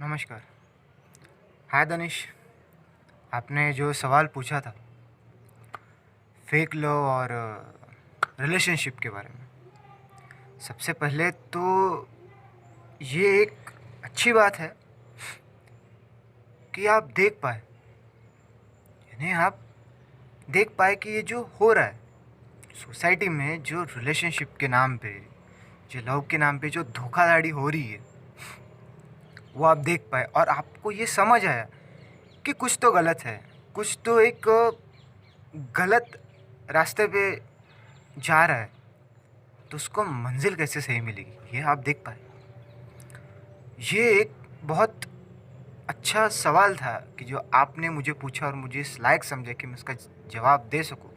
नमस्कार। हाय दनिश, आपने जो सवाल पूछा था फेक लव और रिलेशनशिप के बारे में। सबसे पहले तो ये एक अच्छी बात है कि आप देख पाए, यानी आप देख पाए कि ये जो हो रहा है सोसाइटी में, जो रिलेशनशिप के नाम पे, जो लव के नाम पे जो धोखाधड़ी हो रही है, वो आप देख पाए और आपको ये समझ आया कि कुछ तो गलत है, कुछ तो एक गलत रास्ते पे जा रहा है। तो उसको मंजिल कैसे सही मिलेगी, ये आप देख पाए। ये एक बहुत अच्छा सवाल था कि जो आपने मुझे पूछा और मुझे इस लायक समझा कि मैं उसका जवाब दे सकूं।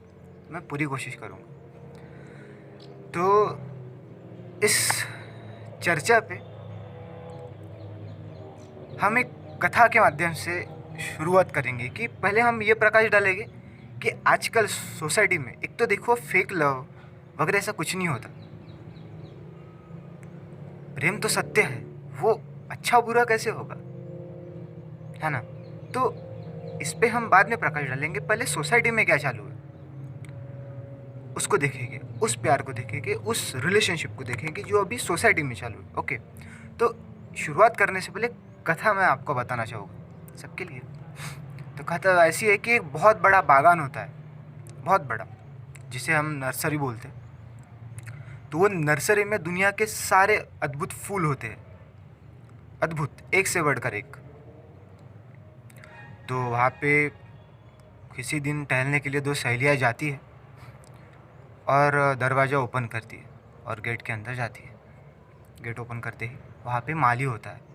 मैं पूरी कोशिश करूंगा। तो इस चर्चा पे हम एक कथा के माध्यम से शुरुआत करेंगे कि पहले हम ये प्रकाश डालेंगे कि आजकल सोसाइटी में एक तो देखो फेक लव वगैरह ऐसा कुछ नहीं होता। प्रेम तो सत्य है, वो अच्छा बुरा कैसे होगा, है ना। तो इस पे हम बाद में प्रकाश डालेंगे। पहले सोसाइटी में क्या चालू है उसको देखेंगे, उस प्यार को देखेंगे, उस रिलेशनशिप को देखेंगे जो अभी सोसाइटी में चालू है। ओके, तो शुरुआत करने से पहले कथा मैं आपको बताना चाहूँगा सबके लिए। तो कथा ऐसी है कि एक बहुत बड़ा बागान होता है, बहुत बड़ा, जिसे हम नर्सरी बोलते हैं। तो वो नर्सरी में दुनिया के सारे अद्भुत फूल होते हैं, अद्भुत, एक से बढ़कर एक। तो वहाँ पे किसी दिन टहलने के लिए दो सहेलियाँ जाती है और दरवाज़ा ओपन करती है और गेट के अंदर जाती है। गेट ओपन करते ही वहाँ पे माली होता है।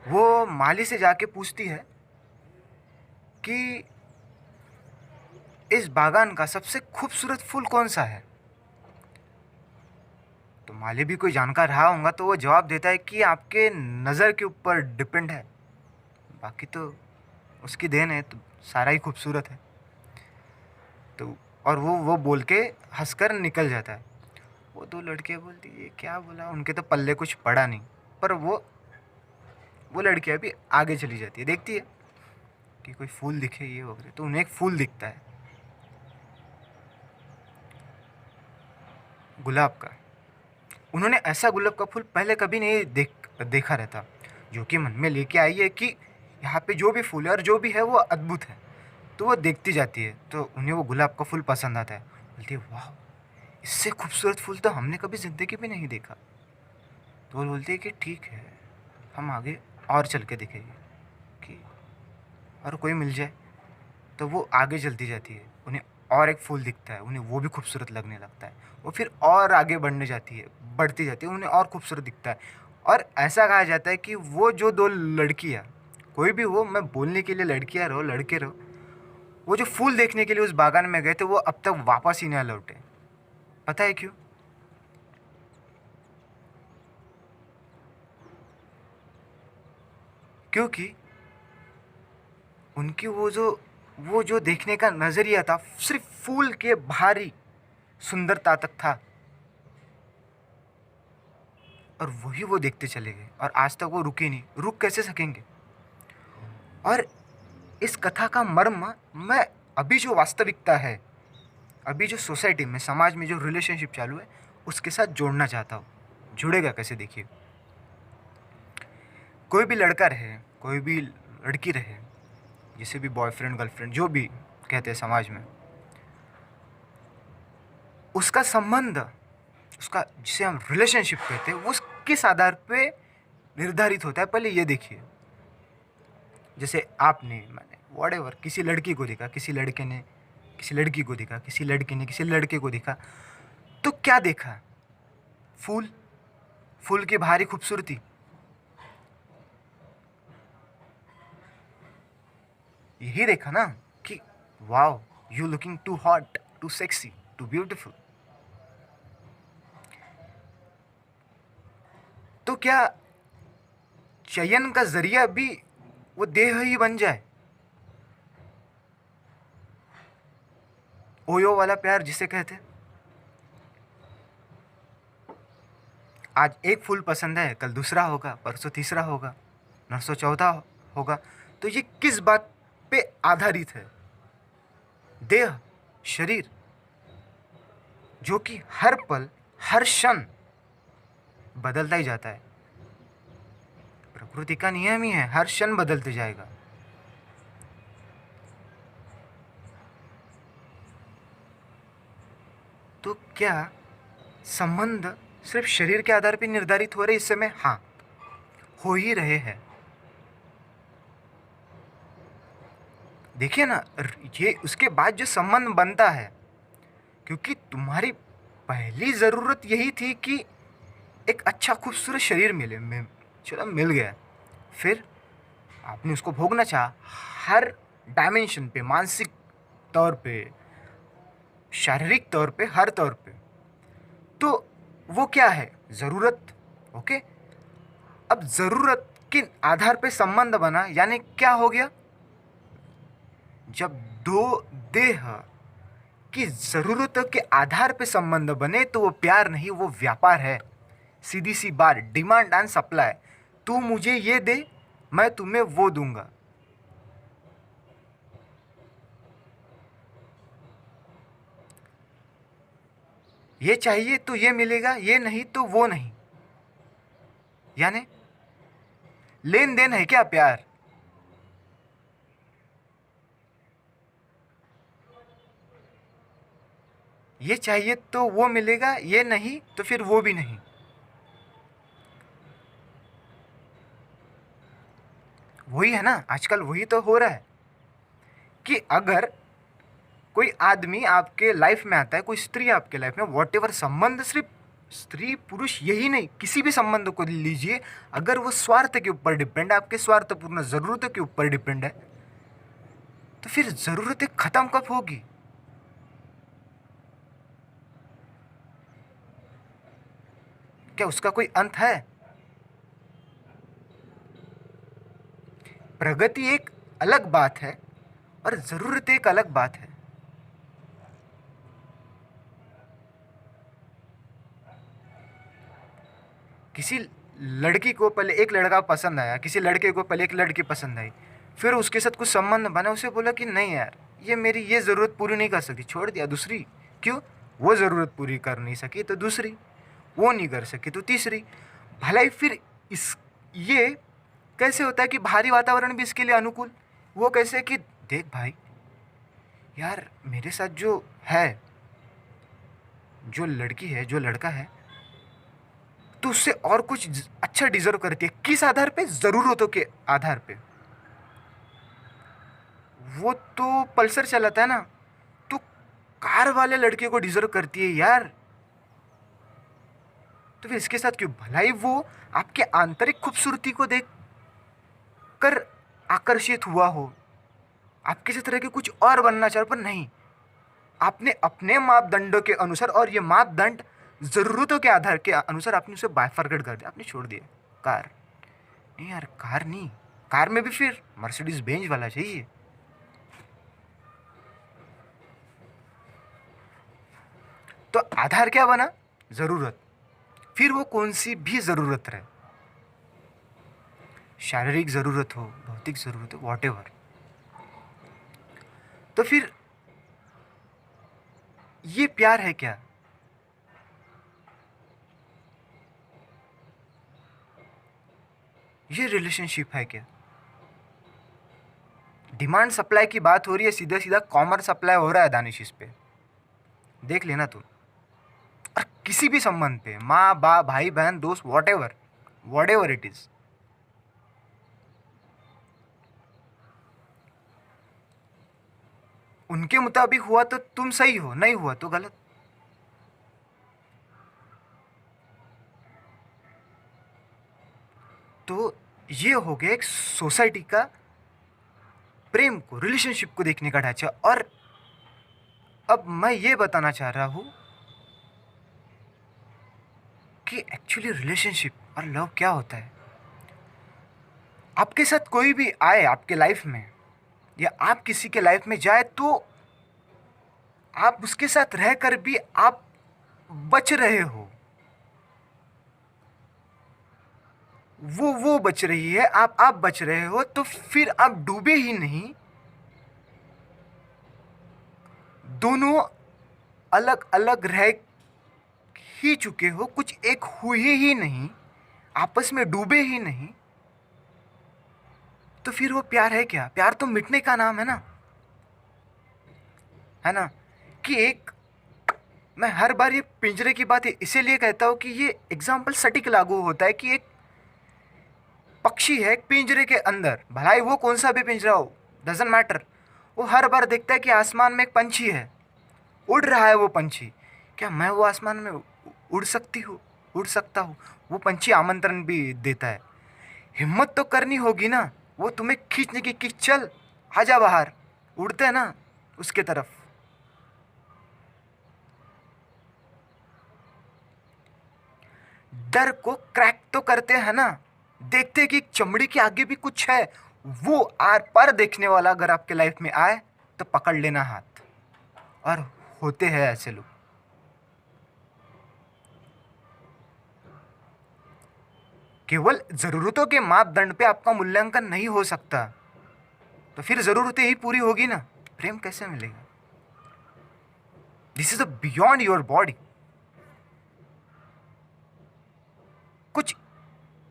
वो माली से जाके पूछती है कि इस बागान का सबसे खूबसूरत फूल कौन सा है। तो माली भी कोई जानकार रहा होगा, तो वो जवाब देता है कि आपके नज़र के ऊपर डिपेंड है, बाकी तो उसकी देन है, तो सारा ही खूबसूरत है। तो और वो बोल के हंसकर निकल जाता है। वो दो लड़कियां बोलती ये क्या बोला, उनके तो पल्ले कुछ पड़ा नहीं। पर वो लड़कियां भी आगे चली जाती है, देखती है कि कोई फूल दिखे ये वगैरह। तो उन्हें एक फूल दिखता है, गुलाब का। उन्होंने ऐसा गुलाब का फूल पहले कभी नहीं देखा रहता, जो कि मन में लेके आई है कि यहाँ पे जो भी फूल है और जो भी है वो अद्भुत है। तो वो देखती जाती है, तो उन्हें वो गुलाब का फूल पसंद आता है। बोलती है वाह, इससे खूबसूरत फूल तो हमने कभी ज़िंदगी में नहीं देखा। तो वो बोलती है कि ठीक है, हम आगे और चल के देखेंगे कि और कोई मिल जाए। तो वो आगे चलती जाती है, उन्हें और एक फूल दिखता है, उन्हें वो भी खूबसूरत लगने लगता है। वो फिर और आगे बढ़ने जाती है, बढ़ती जाती है, उन्हें और खूबसूरत दिखता है। और ऐसा कहा जाता है कि वो जो दो लड़कियाँ, कोई भी हो, मैं बोलने के लिए लड़कियाँ रहो लड़के रहो, वो जो फूल देखने के लिए उस बागान में गए थे वो अब तक वापस ही ना लौटे। पता है क्यों? क्योंकि उनकी वो जो देखने का नज़रिया था सिर्फ फूल के बाहरी सुंदरता तक था, और वही वो देखते चले गए और आज तक वो रुके नहीं, रुक कैसे सकेंगे। और इस कथा का मर्म मैं अभी जो वास्तविकता है, अभी जो सोसाइटी में, समाज में जो रिलेशनशिप चालू है उसके साथ जोड़ना चाहता हूँ। जुड़ेगा कैसे, देखिए। कोई भी लड़का रहे, कोई भी लड़की रहे, जिसे भी बॉयफ्रेंड गर्लफ्रेंड जो भी कहते हैं समाज में, उसका संबंध, उसका जिसे हम रिलेशनशिप कहते हैं, वो उस किस आधार पे निर्धारित होता है पहले ये देखिए। जैसे आपने, मैंने, वॉट किसी लड़की को देखा, किसी लड़के ने किसी लड़की को देखा, किसी लड़के ने किसी लड़के को देखा, तो क्या देखा? फूल, फूल की भारी खूबसूरती। यही देखा ना कि wow, you looking too hot, too sexy, too beautiful. तो क्या चयन का जरिया भी वो देह ही बन जाए? ओयो वाला प्यार जिसे कहते हैं। आज एक फूल पसंद है, कल दूसरा होगा, परसों तीसरा होगा, 914 होगा। तो ये किस बात पे आधारित है? देह, शरीर, जो कि हर पल हर क्षण बदलता ही जाता है। प्रकृति का नियम ही है, हर क्षण बदलते जाएगा। तो क्या संबंध सिर्फ शरीर के आधार पर निर्धारित हो रहे इस समय? हाँ, हो ही रहे हैं। देखिए ना, ये उसके बाद जो संबंध बनता है, क्योंकि तुम्हारी पहली ज़रूरत यही थी कि एक अच्छा खूबसूरत शरीर चलो मिल गया। फिर आपने उसको भोगना चाहा, हर डायमेंशन पे, मानसिक तौर पे, शारीरिक तौर पे, हर तौर पे। तो वो क्या है? ज़रूरत। ओके, अब ज़रूरत के आधार पे संबंध बना, यानी क्या हो गया? जब दो देह की ज़रूरतों के आधार पे संबंध बने तो वो प्यार नहीं, वो व्यापार है। सीधी सी बात, डिमांड एंड सप्लाई। तू मुझे ये दे, मैं तुम्हें वो दूंगा। ये चाहिए तो ये मिलेगा, ये नहीं तो वो नहीं। यानी लेन देन है क्या प्यार? ये चाहिए तो वो मिलेगा, ये नहीं तो फिर वो भी नहीं। वही है ना, आजकल वही तो हो रहा है कि अगर कोई आदमी आपके लाइफ में आता है, कोई स्त्री आपके लाइफ में, वॉट एवर संबंध, सिर्फ स्त्री पुरुष यही नहीं, किसी भी संबंध को लीजिए, अगर वो स्वार्थ के ऊपर डिपेंड है, आपके स्वार्थपूर्ण जरूरतों के ऊपर डिपेंड है, तो फिर जरूरतें खत्म कब होगी? क्या उसका कोई अंत है? प्रगति एक अलग बात है और जरूरत एक अलग बात है। किसी लड़की को पहले एक लड़का पसंद आया, किसी लड़के को पहले एक लड़की पसंद आई, फिर उसके साथ कुछ संबंध बना, उसे बोला कि नहीं यार, ये मेरी ये ज़रूरत पूरी नहीं कर सकती, छोड़ दिया दूसरी। क्यों? वो ज़रूरत पूरी कर नहीं सकी तो दूसरी, वो नहीं कर सकी तो तीसरी। भलाई फिर इस ये कैसे होता है कि भारी वातावरण भी इसके लिए अनुकूल? वो कैसे कि देख भाई, यार मेरे साथ जो है, जो लड़की है, जो लड़का है, तो उससे और कुछ अच्छा डिजर्व करती है। किस आधार पे? ज़रूरतों के आधार पे। वो तो पल्सर चलाता है ना, तो कार वाले लड़के को डिजर्व करती है यार। तो फिर इसके साथ क्यों? भलाई वो आपके आंतरिक खूबसूरती को देख कर आकर्षित हुआ हो, आपके तरह के कुछ और बनना चाहे, पर नहीं, आपने अपने मापदंडों के अनुसार, और ये मापदंड ज़रूरतों के आधार के अनुसार, आपने उसे बायफरगेट कर दिया, आपने छोड़ दिया कार। नहीं यार, कार नहीं, कार में भी फिर मर्सिडीज बेंज वाला चाहिए। तो आधार क्या बना? ज़रूरत। फिर वो कौन सी भी ज़रूरत रहे, शारीरिक ज़रूरत हो, भौतिक ज़रूरत हो, वॉट एवर। तो फिर ये प्यार है क्या? ये रिलेशनशिप है क्या? डिमांड सप्लाई की बात हो रही है, सीधा सीधा कॉमर्स सप्लाई हो रहा है दानिश इस पे। देख लेना तुम। और किसी भी संबंध पे, माँ बाप, भाई बहन, दोस्त, वॉट एवर इट इज, उनके मुताबिक हुआ तो तुम सही हो, नहीं हुआ तो गलत। तो ये हो गया एक सोसाइटी का प्रेम को, रिलेशनशिप को देखने का ढांचा। और अब मैं ये बताना चाह रहा हूं कि एक्चुअली रिलेशनशिप और लव क्या होता है। आपके साथ कोई भी आए आपके लाइफ में, या आप किसी के लाइफ में जाए, तो आप उसके साथ रहकर भी आप बच रहे हो, वो बच रही है, आप बच रहे हो, तो फिर आप डूबे ही नहीं, दोनों अलग अलग रह ही चुके हो, कुछ एक हुए ही नहीं, आपस में डूबे ही नहीं, तो फिर वो प्यार है क्या? प्यार तो मिटने का नाम है ना, है ना? कि एक, मैं हर बार ये पिंजरे की बात इसीलिए कहता हूँ कि ये एग्जाम्पल सटीक लागू होता है कि एक पक्षी है एक पिंजरे के अंदर, भलाई वो कौन सा भी पिंजरा हो, डजेंट मैटर, वो हर बार देखता है कि आसमान में एक पंछी है, उड़ रहा है वो पंछी, क्या मैं वो आसमान में उड़ सकती हूँ, उड़ सकता हूँ? वो पंछी आमंत्रण भी देता है, हिम्मत तो करनी होगी ना, वो तुम्हें खींचने की कि चल आजा बाहर, उड़ते हैं ना उसके तरफ। डर को क्रैक तो करते हैं ना, देखते हैं कि चमड़ी के आगे भी कुछ है, वो आर पार देखने वाला अगर आपके लाइफ में आए तो पकड़ लेना हाथ। और होते हैं ऐसे लोग। केवल जरूरतों के मापदंड पे आपका मूल्यांकन नहीं हो सकता, तो फिर जरूरतें ही पूरी होगी ना, प्रेम कैसे मिलेगा? This is a beyond your body. कुछ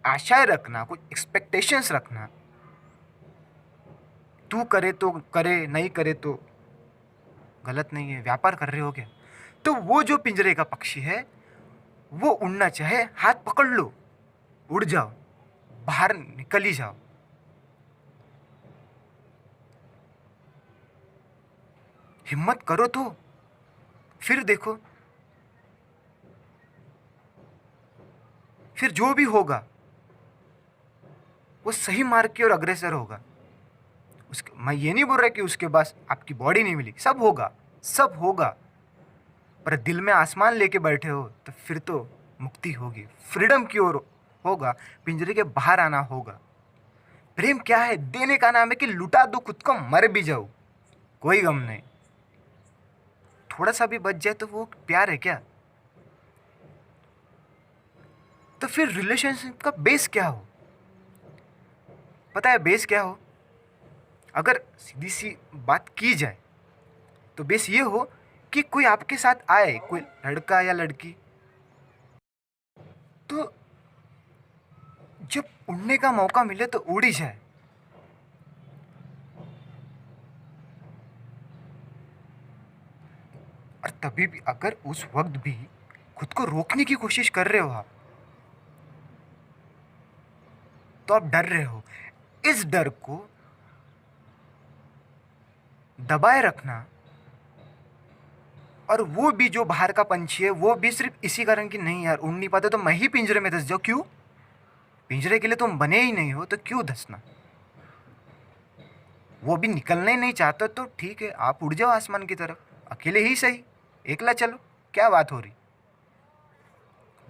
आशाएं रखना, कुछ एक्सपेक्टेशंस रखना, तू करे तो करे, नहीं करे तो गलत नहीं है, व्यापार कर रहे हो क्या? तो वो जो पिंजरे का पक्षी है, वो उड़ना चाहे हाथ पकड़ लो, उड़ जाओ, बाहर निकल ही जाओ। हिम्मत करो तो फिर देखो, फिर जो भी होगा वो सही मार्ग की ओर अग्रसर होगा। उसके, मैं ये नहीं बोल रहा कि उसके पास आपकी बॉडी नहीं मिली, सब होगा, सब होगा, पर दिल में आसमान लेके बैठे हो तो फिर तो मुक्ति होगी, फ्रीडम की ओर होगा, पिंजरे के बाहर आना होगा। प्रेम क्या है? देने का नाम है कि लुटा दो खुद को, मर भी जाओ, कोई गम नहीं, थोड़ा सा भी बच जाए तो वो प्यार है क्या? तो फिर रिलेशनशिप का बेस क्या हो? पता है बेस क्या हो? अगर सीधी सी बात की जाए तो बेस ये हो कि कोई आपके साथ आए, कोई लड़का या लड़की, तो जब उड़ने का मौका मिले तो उड़ ही जाए। और तभी भी अगर उस वक्त भी खुद को रोकने की कोशिश कर रहे हो आप, तो आप डर रहे हो। इस डर को दबाए रखना, और वो भी जो बाहर का पंछी है वो भी सिर्फ इसी कारण कि नहीं यार उड़ नहीं पाते तो मैं ही पिंजरे में धंस जाऊं, क्यों? पिंजरे के लिए तुम बने ही नहीं हो तो क्यों धंसना? वो भी निकलना ही नहीं चाहते तो ठीक है, आप उड़ जाओ आसमान की तरफ, अकेले ही सही, एकला चलो, क्या बात हो रही,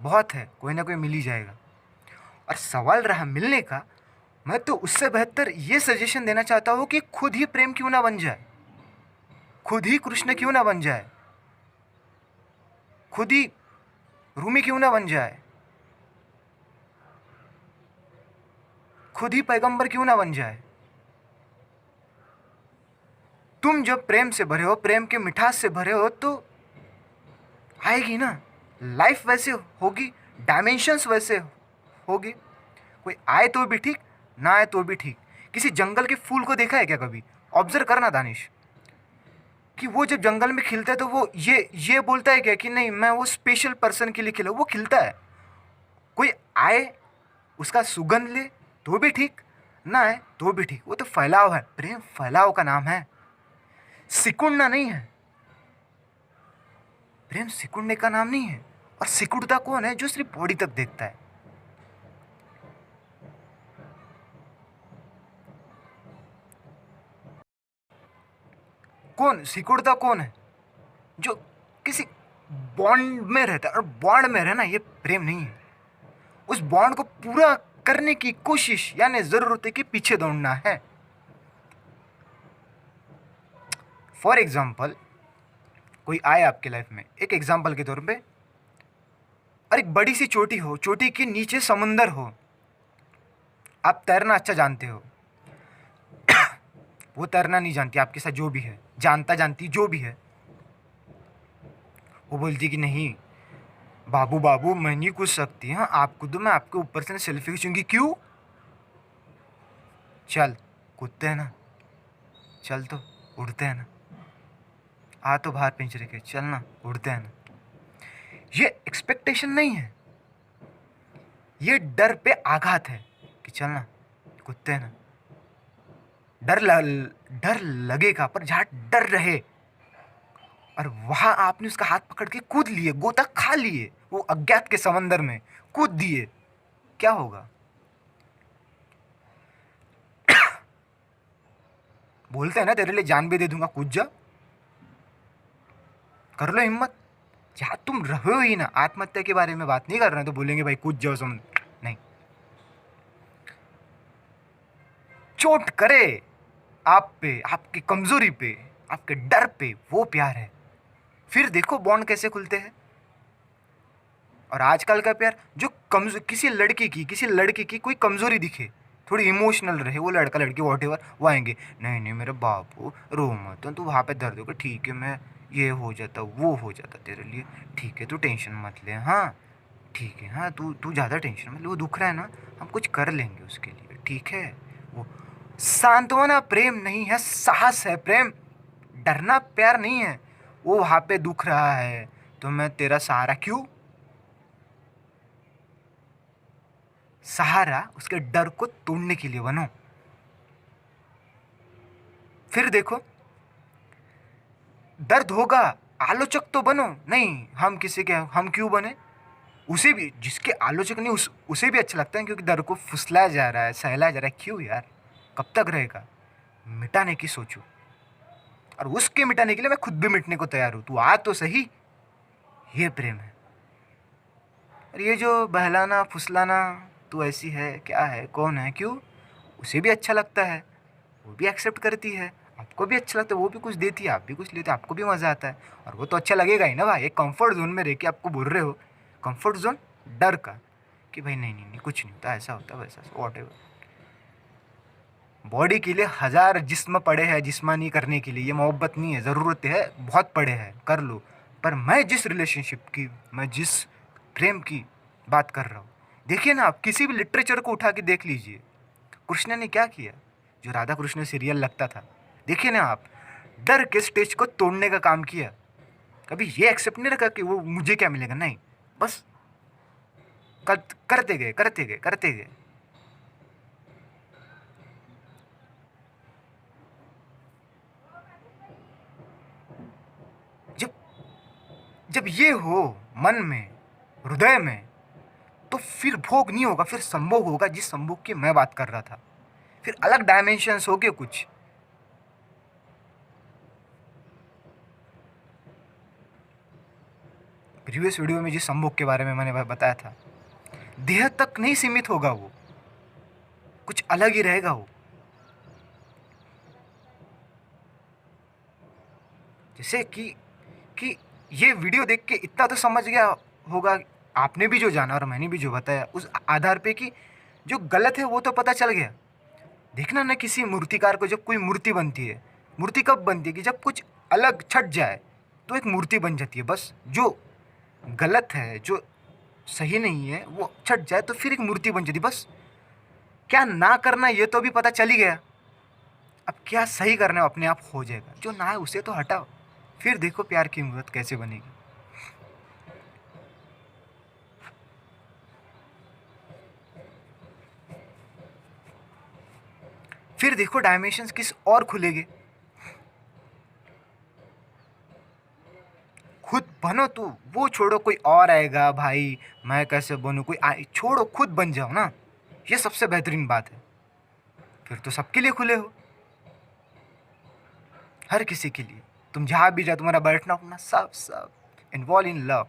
बहुत है, कोई ना कोई मिल ही जाएगा। और सवाल रहा मिलने का, मैं तो उससे बेहतर ये सजेशन देना चाहता हूँ कि खुद ही प्रेम क्यों ना बन जाए, खुद ही कृष्ण क्यों ना बन जाए, खुद ही रूमी क्यों ना बन जाए, खुद ही पैगंबर क्यों ना बन जाए। तुम जब प्रेम से भरे हो, प्रेम के मिठास से भरे हो, तो आएगी ना, लाइफ वैसे होगी, डायमेंशंस वैसे होगी। कोई आए तो भी ठीक, ना आए तो भी ठीक। किसी जंगल के फूल को देखा है क्या कभी? ऑब्जर्व करना दानिश, कि वो जब जंगल में खिलता है तो वो ये बोलता है क्या कि नहीं मैं वो स्पेशल पर्सन के लिए खिला, वो खिलता है। कोई आए, उसका सुगंध ले तो भी ठीक, ना आए तो भी ठीक, वो तो फैलाव है, प्रेम फैलाव का नाम है, सिकुड़ना नहीं है। प्रेम सिकुड़ने का नाम नहीं है। और सिकुड़ता कौन है? जो सिर्फ बॉडी तक देखता है। कौन सिकुड़ता कौन है? जो किसी बॉन्ड में रहता है, और बॉन्ड में रहना ये प्रेम नहीं है। उस बॉन्ड को पूरा करने की कोशिश, यानी जरूरत है कि पीछे दौड़ना है। फॉर एग्जाम्पल, कोई आए आपके लाइफ में, एक एग्जाम्पल के तौर पे, और एक बड़ी सी चोटी हो, चोटी के नीचे समुंदर हो, आप तैरना अच्छा जानते हो, वो तैरना नहीं जानती, आपके साथ जो भी है, जानता जानती जो भी है, वो बोलती कि नहीं बाबू बाबू मैं नहीं कूद सकती, हाँ आप कूदो, मैं आपके ऊपर से सेल्फी खींचूंगी। क्यों? चल कूदते हैं ना, चल तो उड़ते हैं ना, आ तो बाहर पिंजरे के, चल ना उड़ते हैं ना। ये एक्सपेक्टेशन नहीं है, ये डर पे आघात है कि चलना कूदते हैं ना। डर लगेगा पर जहाँ डर रहे, और वहां आपने उसका हाथ पकड़ के कूद लिए, गोता खा लिए, वो अज्ञात के समंदर में कूद दिए, क्या होगा? बोलते हैं ना तेरे लिए जान भी दे दूंगा, कूद जा, कर लो हिम्मत। जहाँ तुम रहो ही ना, आत्महत्या के बारे में बात नहीं कर रहे हैं तो बोलेंगे भाई कूद जाओ समुद्र, नहीं। चोट करे आप पे, आपकी कमजोरी पे, आपके डर पे, वो प्यार है। फिर देखो बॉन्ड कैसे खुलते हैं। और आजकल का प्यार जो किसी लड़की की, किसी लड़के की कोई कमजोरी दिखे, थोड़ी इमोशनल रहे, वो लड़का लड़की वॉटेवर, वो आएंगे, नहीं नहीं मेरे बापू रो मत, तो वहाँ पे दर्द होगा, ठीक है मैं ये हो जाता वो हो जाता तेरे लिए, ठीक है तू टेंशन मत ले, हाँ ठीक है, हाँ तू तू ज़्यादा टेंशन मत ले, वो दुख रहा है ना, हम कुछ कर लेंगे उसके लिए, ठीक है। वो सांत्वना प्रेम नहीं है, साहस है प्रेम, डरना प्यार नहीं है। वो वहाँ पे दुख रहा है तो मैं तेरा सहारा, क्यों? सहारा उसके डर को तोड़ने के लिए बनो। फिर देखो दर्द होगा, आलोचक तो बनो नहीं, हम किसी के, हम क्यों बने? उसे भी, जिसके आलोचक नहीं उसे भी अच्छा लगता है, क्योंकि दर्द को फुसलाया जा रहा है, सहलाया जा रहा है, क्यों यार, कब तक रहेगा? मिटाने की सोचो, और उसके मिटाने के लिए मैं खुद भी मिटने को तैयार हूं, तू आ तो सही। ये प्रेम है। और ये जो बहलाना फुसलाना, तू ऐसी है, क्या है, कौन है, क्यों, उसे भी अच्छा लगता है, वो भी एक्सेप्ट करती है, आपको भी अच्छा लगता है, वो भी कुछ देती है, आप भी कुछ लेते हैं, आपको भी मज़ा आता है, और वो तो अच्छा लगेगा ही ना भाई। एक कंफर्ट जोन में रह के आपको बोल रहे हो, कंफर्ट जोन डर का, कि भाई नहीं नहीं नहीं कुछ नहीं होता, ऐसा होता वैसा, वॉट एवर। बॉडी के लिए हजार जिस्म पड़े हैं जिस्मानी करने के लिए, ये मोहब्बत नहीं है, ज़रूरत है, बहुत पड़े हैं, कर लो। पर मैं जिस रिलेशनशिप की, मैं जिस प्रेम की बात कर रहा हूँ, देखिए ना, आप किसी भी लिटरेचर को उठा के देख लीजिए, कृष्ण ने क्या किया, जो राधा कृष्ण सीरियल लगता था, देखिए ना आप, डर के स्टेज को तोड़ने का काम किया। कभी ये एक्सेप्ट नहीं रखा कि वो मुझे क्या मिलेगा, नहीं, बस करते गए करते गए करते गए। जब जब ये हो मन में, हृदय में, तो फिर भोग नहीं होगा, फिर संभोग होगा, जिस संभोग की मैं बात कर रहा था। फिर अलग डायमेंशंस हो गए कुछ। प्रीवियस वीडियो में जिस संभोग के बारे में मैंने बताया था, देह तक नहीं सीमित होगा, वो कुछ अलग ही रहेगा वो। जैसे कि ये वीडियो देख के इतना तो समझ गया होगा आपने भी जो जाना और मैंने भी जो बताया, उस आधार पे कि जो गलत है वो तो पता चल गया। देखना ना, किसी मूर्तिकार को जब कोई मूर्ति बनती है, मूर्ति कब बनती है कि जब कुछ अलग छट जाए तो एक मूर्ति बन जाती है। बस जो गलत है, जो सही नहीं है, वो छट जाए तो फिर एक मूर्ति बन जाती है। बस क्या ना करना ये तो भी पता चल ही गया, अब क्या सही करना है अपने आप हो जाएगा, जो ना है उसे तो हटाओ, फिर देखो प्यार की मूर्त कैसे बनेगी। फिर देखो डायमेंशंस किस और खुलेंगे। खुद बनो, तू वो छोड़ो कोई और आएगा भाई, मैं कैसे बनूं, कोई छोड़ो, खुद बन जाओ ना, ये सबसे बेहतरीन बात है। फिर तो सबके लिए खुले हो, हर किसी के लिए, तुम जहाँ भी जाओ, तुम्हारा बैठना उठना सब सब इन्वॉल्व इन लव।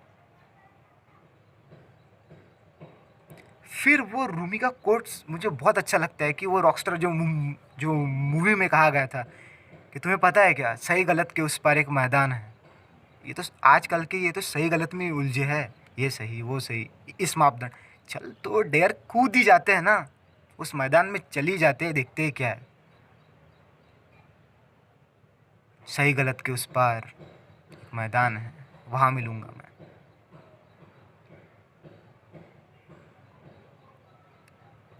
फिर वो रूमी का कोट्स मुझे बहुत अच्छा लगता है कि वो रॉकस्टार जो मूवी में कहा गया था कि तुम्हें पता है क्या, सही गलत के उस पार एक मैदान है। ये तो आजकल के, ये तो सही गलत में उलझे है, ये सही वो सही, इस मापदंड, चल तो डेयर कूद ही जाते हैं ना, उस मैदान में चली जाते हैं, देखते हैं क्या है, सही गलत के उस पार एक मैदान है, वहाँ मिलूंगा मैं।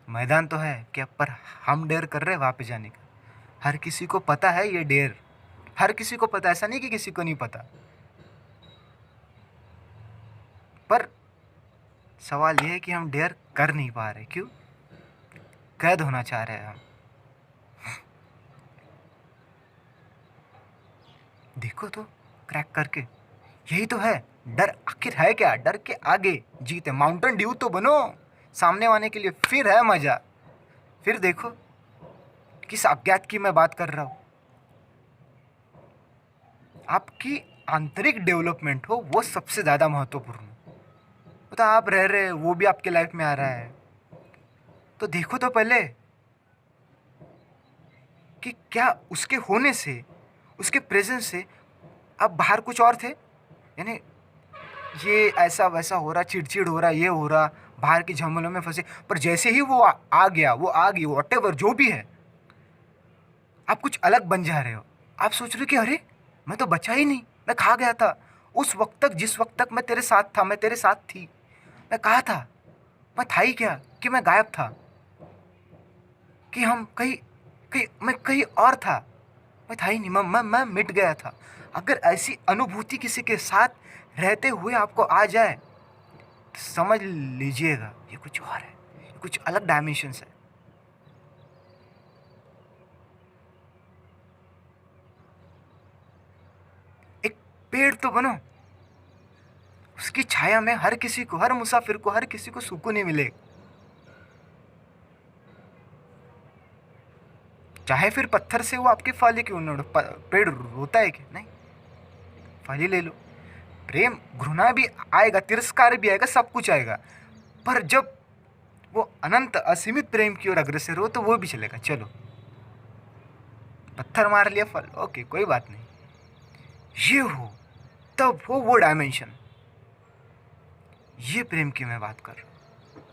मैदान तो है क्या, पर हम डेयर कर रहे हैं वहाँ पे जाने का। हर किसी को पता है ये डेयर, हर किसी को पता, ऐसा नहीं कि किसी को नहीं पता, पर सवाल ये है कि हम डेयर कर नहीं पा रहे। क्यों? कैद होना चाह रहे हैं हम। देखो तो, क्रैक करके, यही तो है डर। आखिर है क्या? डर के आगे जीत है। माउंटेन ड्यू तो बनो सामने आने के लिए, फिर है मजा। फिर देखो किस अज्ञात की मैं बात कर रहा हूँ। आपकी आंतरिक डेवलपमेंट हो वो सबसे ज्यादा महत्वपूर्ण है। तो आप रह रहे, वो भी आपके लाइफ में आ रहा है, तो देखो तो पहले कि क्या उसके होने से, उसके प्रेजेंस से आप बाहर कुछ और थे। यानी ये ऐसा वैसा हो रहा, चिड़चिड़ हो रहा, ये हो रहा, बाहर की झमेलों में फंसे, पर जैसे ही वो आ गया, वो आ गई, वॉटेवर जो भी है, आप कुछ अलग बन जा रहे हो। आप सोच रहे हो कि अरे मैं तो बचा ही नहीं, मैं खा गया था। उस वक्त तक, जिस वक्त तक मैं तेरे साथ था, मैं तेरे साथ थी, मैं कहा था, मैं था ही क्या कि मैं गायब था, कि हम कहीं कहीं मैं कहीं और था, मैं था ही नहीं, मैं मिट गया था। अगर ऐसी अनुभूति किसी के साथ रहते हुए आपको आ जाए तो समझ लीजिएगा ये कुछ और है, ये कुछ अलग डायमेंशंस है। एक पेड़ तो बनो, उसकी छाया में हर किसी को, हर मुसाफिर को, हर किसी को सुकून ही मिलेगा। चाहे फिर पत्थर से वो आपके फल ही क्यों न उड़े, पेड़ रोता है कि नहीं, फल ही ले लो। प्रेम, घृणा भी आएगा, तिरस्कार भी आएगा, सब कुछ आएगा, पर जब वो अनंत असीमित प्रेम की ओर अग्रसर हो तो वो भी चलेगा। चलो पत्थर मार लिया, फल, ओके कोई बात नहीं। ये हो, तब हो वो डायमेंशन। ये प्रेम की मैं बात कर रहा हूँ,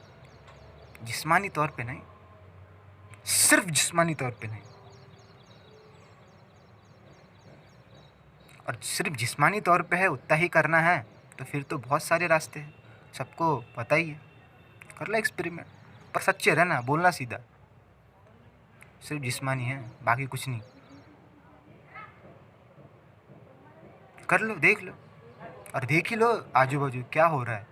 जिस्मानी तौर पे नहीं, सिर्फ जिस्मानी तौर पे नहीं। और सिर्फ जिस्मानी तौर पे है, उतना ही करना है तो फिर तो बहुत सारे रास्ते हैं, सबको पता ही है। कर लो एक्सपेरिमेंट, पर सच्चे रहना, बोलना सीधा। सिर्फ जिस्मानी है, बाकी कुछ नहीं। कर लो, देख लो, और देख ही लो आजू बाजू क्या हो रहा है।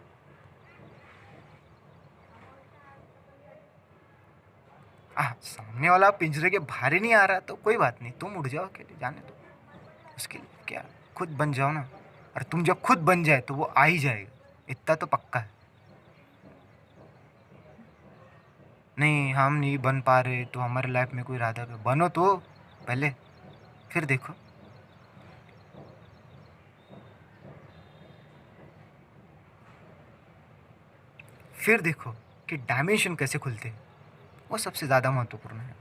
सामने वाला पिंजरे के बाहर ही नहीं आ रहा तो कोई बात नहीं, तुम उड़ जाओ अकेले, जाने दो। उसके लिए क्या, खुद बन जाओ ना। और तुम जब खुद बन जाए तो वो आ ही जाएगा, इतना तो पक्का है। नहीं, हम नहीं बन पा रहे तो हमारे लाइफ में कोई राधा का, बनो तो पहले, फिर देखो। फिर देखो कि डायमेंशन कैसे खुलते हैं, वो सबसे ज़्यादा महत्वपूर्ण है।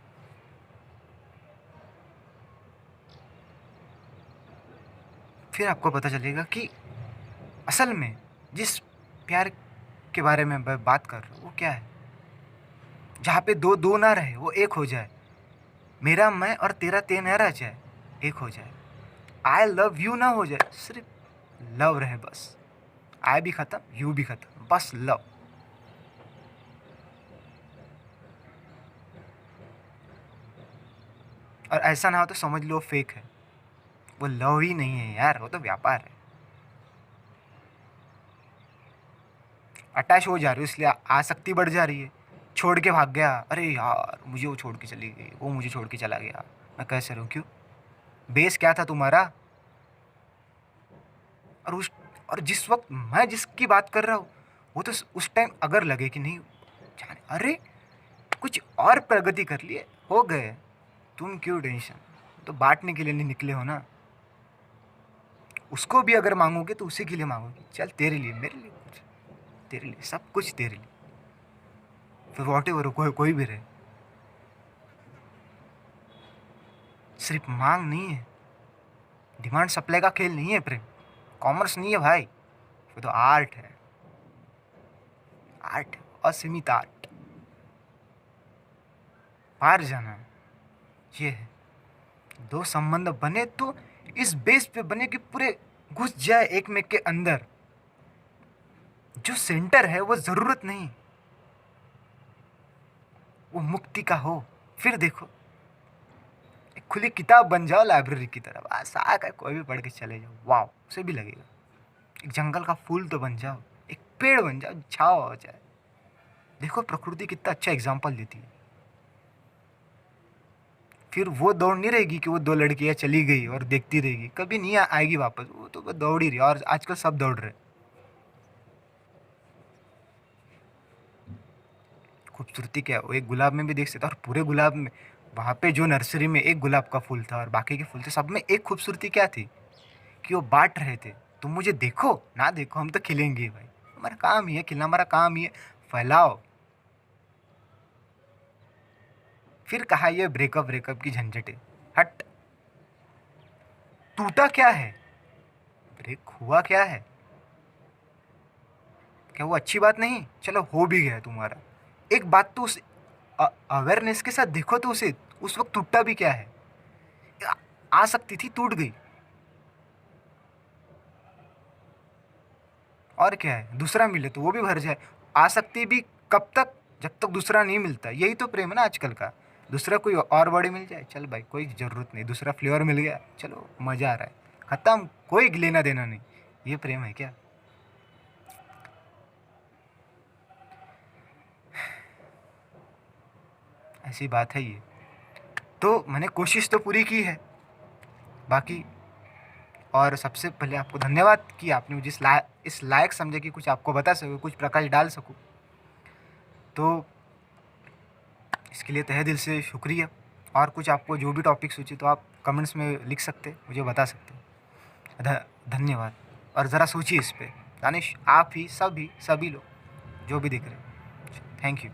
फिर आपको पता चलेगा कि असल में जिस प्यार के बारे में मैं बात कर रहा हूँ वो क्या है, जहाँ पे दो दो ना रहे, वो एक हो जाए। मेरा मैं और तेरा ते न रह जाए, एक हो जाए। आई लव यू ना हो जाए, सिर्फ लव रहे बस। आई भी खत्म, यू भी खत्म, बस लव। और ऐसा ना हो तो समझ लो फेक है, वो लव ही नहीं है यार, वो तो व्यापार है। अटैच हो जा रही हो इसलिए आसक्ति बढ़ जा रही है। छोड़ के भाग गया, अरे यार मुझे वो छोड़ के चली गई, वो मुझे छोड़ के चला गया, मैं कैसे रहूँ? क्यों? बेस क्या था तुम्हारा? और उस, और जिस वक्त मैं जिसकी बात कर रहा हूँ वो तो उस टाइम अगर लगे कि नहीं जाने, अरे कुछ और प्रगति कर लिए, हो गए, तुम क्यों टेंशन? तो बांटने के लिए नहीं निकले हो ना। उसको भी अगर मांगोगे तो उसी के लिए मांगोगे, चल तेरे लिए, मेरे लिए कुछ, तेरे लिए सब कुछ, तेरे लिए। फिर वॉट एवर, कोई भी रहे, सिर्फ मांग नहीं है, डिमांड सप्लाई का खेल नहीं है प्रेम, कॉमर्स नहीं है भाई, वो तो आर्ट है, आर्ट, असीमित आर्ट। पार जाना है, ये है। दो संबंध बने तो इस बेस पे बने कि पूरे घुस जाए एक में के अंदर। जो सेंटर है वो जरूरत नहीं, वो मुक्ति का हो। फिर देखो, एक खुली किताब बन जाओ लाइब्रेरी की तरफ, आसाक है, कोई भी पढ़ के चले जाओ, वाह, उसे भी लगेगा। एक जंगल का फूल तो बन जाओ, एक पेड़ बन जाओ, छाव हो जाए। देखो प्रकृति कितना अच्छा एग्जाम्पल देती है। फिर वो दौड़ नहीं रहेगी कि वो दो लड़कियां चली गई और देखती रहेगी, कभी नहीं आएगी वापस, वो तो बस दौड़ ही रही है। और आजकल सब दौड़ रहे। खूबसूरती क्या है, वो एक गुलाब में भी देख सकते हो, और पूरे गुलाब में, वहाँ पे जो नर्सरी में एक गुलाब का फूल था और बाकी के फूल थे, सब में एक खूबसूरती क्या थी कि वो बांट रहे थे। तुम मुझे देखो ना देखो, हम तो खिलेंगे भाई, हमारा काम ही है खिलना, हमारा काम ही है, फैलाओ। फिर कहा ये ब्रेकअप ब्रेकअप की झंझटें, हट। टूटा क्या है, ब्रेक हुआ क्या है, क्या वो अच्छी बात नहीं? चलो हो भी गया तुम्हारा, एक बात तो उस अवेयरनेस के साथ देखो तो उसे, उस वक्त टूटा भी क्या है। आ आ सकती थी, टूट गई, और क्या है, दूसरा मिले तो वो भी भर जाए। आ सकती भी कब तक, जब तक दूसरा नहीं मिलता। यही तो प्रेम है ना आजकल का। दूसरा कोई और बॉडी मिल जाए, चल भाई कोई ज़रूरत नहीं, दूसरा फ्लेवर मिल गया, चलो मज़ा आ रहा है, ख़त्म, कोई लेना देना नहीं। ये प्रेम है क्या? ऐसी बात है ये। तो मैंने कोशिश तो पूरी की है, बाकी। और सबसे पहले आपको धन्यवाद कि आपने मुझे इस लायक समझे कि कुछ आपको बता सकूँ, कुछ प्रकाश डाल सकूँ। तो इसके लिए तहे दिल से शुक्रिया। और कुछ आपको जो भी टॉपिक सोचे तो आप कमेंट्स में लिख सकते, मुझे बता सकते। धन्यवाद। और ज़रा सोचिए इस पे, दानिश, आप ही, सभी सभी लोग जो भी देख रहे हैं, थैंक यू।